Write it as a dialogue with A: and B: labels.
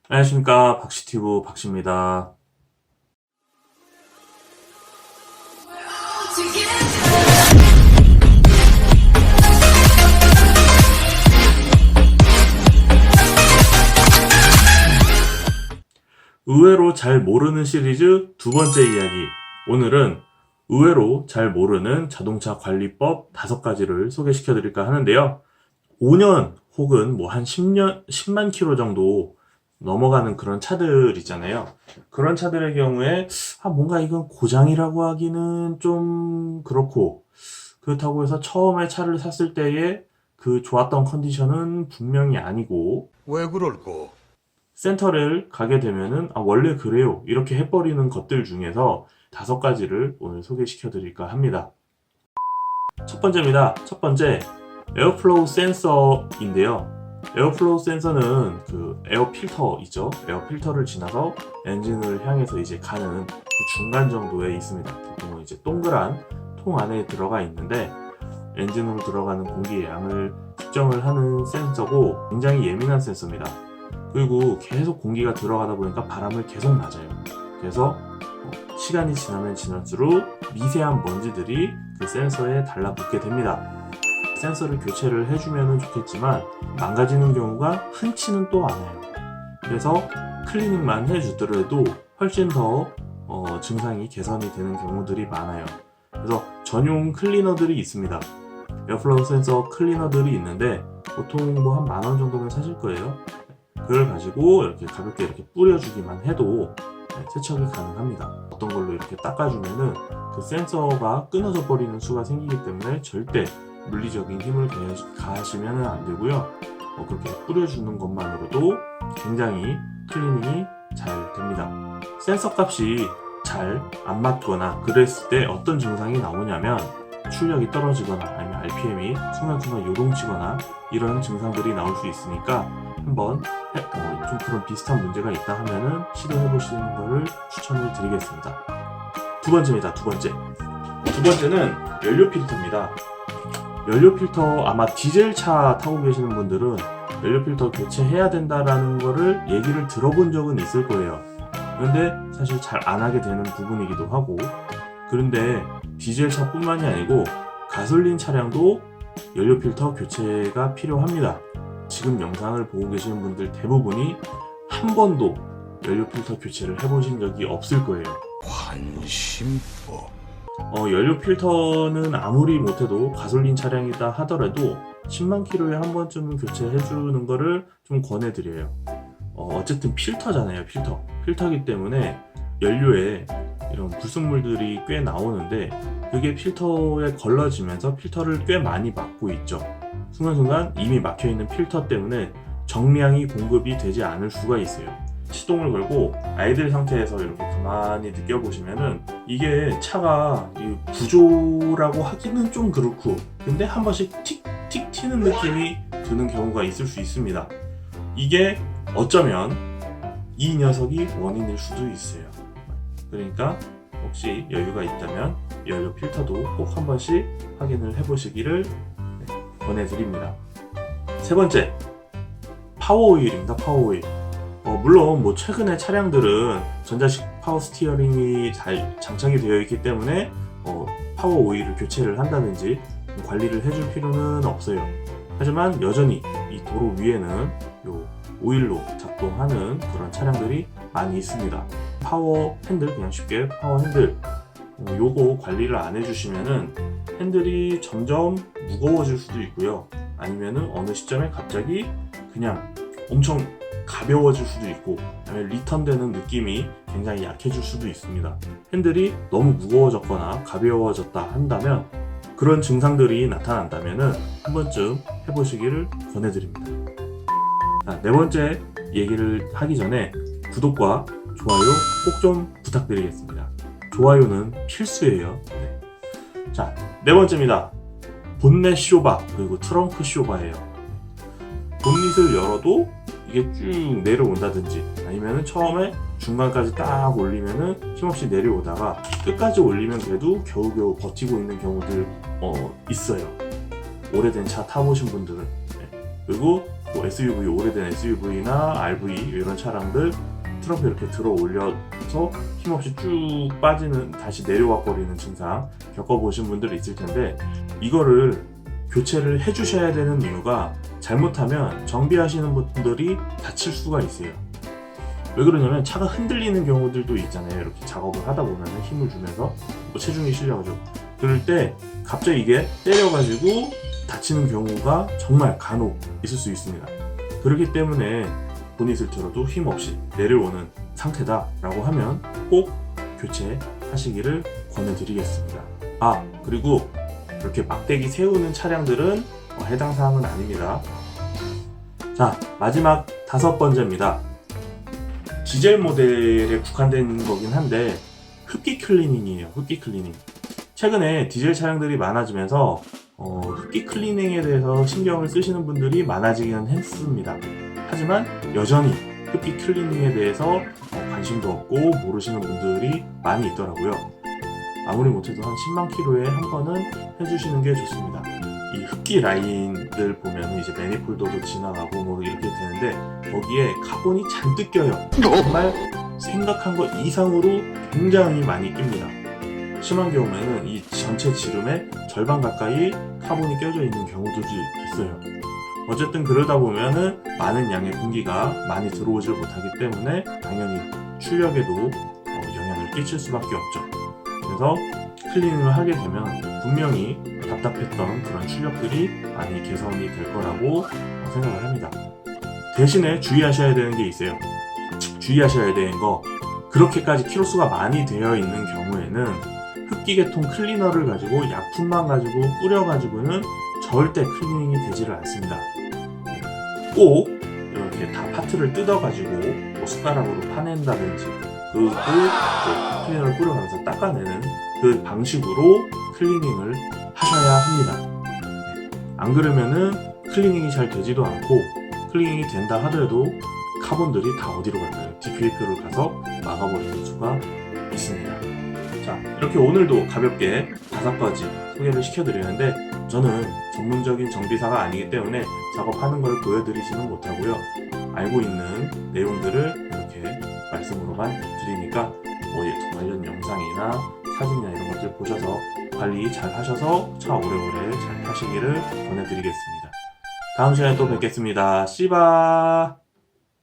A: 안녕하십니까, 박시티브 박시입니다. 의외로 잘 모르는 시리즈 두 번째 이야기. 오늘은 의외로 잘 모르는 자동차 관리법 5가지를 소개시켜 드릴까 하는데요. 5년 혹은 뭐 한 10년, 10만 킬로 정도 넘어가는 그런 차들 있잖아요. 그런 차들의 경우에 뭔가 이건 고장이라고 하기는 좀 그렇고, 그렇다고 해서 처음에 차를 샀을 때의 그 좋았던 컨디션은 분명히 아니고,
B: 왜 그럴꼬?
A: 센터를 가게 되면은 원래 그래요 이렇게 해버리는 것들 중에서 5가지를 오늘 소개시켜 드릴까 합니다. 첫 번째입니다. 첫 번째, 에어플로우 센서인데요. 에어플로우 센서는 그 에어 필터 있죠. 에어 필터를 지나서 엔진을 향해서 이제 가는 그 중간 정도에 있습니다. 보통은 이제 동그란 통 안에 들어가 있는데, 엔진으로 들어가는 공기의 양을 측정을 하는 센서고 굉장히 예민한 센서입니다. 그리고 계속 공기가 들어가다 보니까 바람을 계속 맞아요. 그래서 시간이 지나면 지날수록 미세한 먼지들이 그 센서에 달라붙게 됩니다. 센서를 교체를 해주면 좋겠지만 망가지는 경우가 흔치는 또 않아요. 그래서 클리닝만 해주더라도 훨씬 더 증상이 개선이 되는 경우들이 많아요. 그래서 전용 클리너들이 있습니다. 에어플로우 센서 클리너들이 있는데 보통 뭐 한 10,000원 정도면 사실 거예요. 그걸 가지고 이렇게 가볍게 이렇게 뿌려주기만 해도 세척이 가능합니다. 어떤 걸로 이렇게 닦아주면은 그 센서가 끊어져 버리는 수가 생기기 때문에 절대 물리적인 힘을 가하시면 안 되고요. 그렇게 뿌려주는 것만으로도 굉장히 클리닝이 잘 됩니다. 센서 값이 잘 안 맞거나 그랬을 때 어떤 증상이 나오냐면 출력이 떨어지거나 아니면 RPM이 순간순간 요동치거나 이런 증상들이 나올 수 있으니까 한번 좀 그런 비슷한 문제가 있다 하면은 시도해 보시는 것을 추천을 드리겠습니다. 두 번째입니다. 두 번째는 연료 필터입니다. 연료 필터, 아마 디젤 차 타고 계시는 분들은 연료 필터 교체해야 된다라는 거를 얘기를 들어본 적은 있을 거예요. 그런데 사실 잘 안 하게 되는 부분이기도 하고, 그런데 디젤 차뿐만이 아니고 가솔린 차량도 연료 필터 교체가 필요합니다. 지금 영상을 보고 계시는 분들 대부분이 한 번도 연료 필터 교체를 해보신 적이 없을 거예요.
B: 관심법.
A: 연료 필터는 아무리 못해도 가솔린 차량이다 하더라도 10만 킬로에 한 번쯤은 교체해주는 거를 좀 권해드려요. 어쨌든 필터잖아요. 필터이기 때문에 연료에 이런 불순물들이 꽤 나오는데 그게 필터에 걸러지면서 필터를 꽤 많이 막고 있죠. 순간순간 이미 막혀있는 필터 때문에 정량이 공급이 되지 않을 수가 있어요. 시동을 걸고 아이들 상태에서 이렇게 가만히 느껴보시면은 이게 차가 부조라고 하기는 좀 그렇고, 근데 한 번씩 틱틱 튀는 느낌이 드는 경우가 있을 수 있습니다. 이게 어쩌면 이 녀석이 원인일 수도 있어요. 그러니까 혹시 여유가 있다면 연료 필터도 꼭 한 번씩 확인을 해보시기를 권해드립니다. 세 번째, 파워오일입니다. 파워오일. 물론 뭐 최근에 차량들은 전자식 파워 스티어링이 잘 장착이 되어 있기 때문에 파워오일을 교체를 한다든지 관리를 해줄 필요는 없어요. 하지만 여전히 이 도로 위에는 요 오일로 작동하는 그런 차량들이 많이 있습니다. 파워 핸들, 그냥 쉽게 파워 핸들, 요거 관리를 안 해주시면은 핸들이 점점 무거워질 수도 있고요. 아니면은 어느 시점에 갑자기 그냥 엄청 가벼워질 수도 있고, 아니면 리턴되는 느낌이 굉장히 약해질 수도 있습니다. 핸들이 너무 무거워졌거나 가벼워졌다 한다면, 그런 증상들이 나타난다면은 한 번쯤 해보시기를 권해드립니다. 네 번째 얘기를 하기 전에 구독과 좋아요 꼭 좀 부탁드리겠습니다. 좋아요는 필수예요. 자, 네 번째입니다. 본넷 쇼바, 그리고 트렁크 쇼바예요. 본닛을 열어도 이게 쭉 내려온다든지, 아니면은 처음에 중간까지 딱 올리면은 힘없이 내려오다가 끝까지 올리면 그래도 겨우겨우 버티고 있는 경우들 있어요. 오래된 차 타보신 분들은. 그리고 뭐 SUV, 오래된 SUV나 RV 이런 차량들 트렁크 이렇게 들어 올려서 힘없이 쭉 빠지는, 다시 내려와 버리는 증상 겪어보신 분들이 있을 텐데, 이거를 교체를 해주셔야 되는 이유가 잘못하면 정비하시는 분들이 다칠 수가 있어요. 왜 그러냐면 차가 흔들리는 경우들도 있잖아요. 이렇게 작업을 하다 보면 힘을 주면서 뭐 체중이 실려가지고, 그럴 때 갑자기 이게 때려가지고 다치는 경우가 정말 간혹 있을 수 있습니다. 그렇기 때문에 보닛을 들어도 힘없이 내려오는 상태다 라고 하면 꼭 교체하시기를 권해드리겠습니다. 그리고 이렇게 막대기 세우는 차량들은 해당 사항은 아닙니다. 자, 마지막 5번째입니다. 디젤 모델에 국한된 거긴 한데 흡기 클리닝이에요. 흡기 클리닝. 최근에 디젤 차량들이 많아지면서 흡기 클리닝에 대해서 신경을 쓰시는 분들이 많아지긴 했습니다. 하지만 여전히 흡기 클리닝에 대해서 관심도 없고 모르시는 분들이 많이 있더라고요. 아무리 못해도 한 10만 킬로에 한 번은 해주시는 게 좋습니다. 이 흡기 라인들 보면 이제 매니폴더도 지나가고 뭐 이렇게 되는데, 거기에 카본이 잔뜩 껴요. 정말 생각한 것 이상으로 굉장히 많이 낍니다. 심한 경우에는 이 전체 지름의 절반 가까이 카본이 껴져 있는 경우들이 있어요. 어쨌든 그러다 보면은 많은 양의 공기가 많이 들어오질 못하기 때문에 당연히 출력에도 영향을 끼칠 수밖에 없죠. 그래서 클리닝을 하게 되면 분명히 답답했던 그런 출력들이 많이 개선이 될 거라고 생각을 합니다. 대신에 주의하셔야 되는 게 있어요. 주의하셔야 되는 거, 그렇게까지 키로수가 많이 되어 있는 경우에는 흡기계통 클리너를 가지고 약품만 가지고 뿌려가지고는 절대 클리닝이 되지를 않습니다. 꼭 이렇게 다 파트를 뜯어가지고 뭐 숟가락으로 파낸다든지, 그리고 클리너를 뿌려가면서 닦아내는 그 방식으로 클리닝을 하셔야 합니다. 안 그러면은 클리닝이 잘 되지도 않고, 클리닝이 된다 하더라도 카본들이 다 어디로 갈까요? DPF를 가서 막아버리는 수가 있습니다. 자, 이렇게 오늘도 가볍게 5가지 소개를 시켜드리는데, 저는 전문적인 정비사가 아니기 때문에 작업하는 걸 보여드리지는 못하고요. 알고 있는 내용들을 이렇게 말씀으로만 드리니까 관련 영상이나 사진이나 이런 것들 보셔서 관리 잘 하셔서 차 오래오래 잘 타시기를 권해드리겠습니다. 다음 시간에 또 뵙겠습니다. 씨바.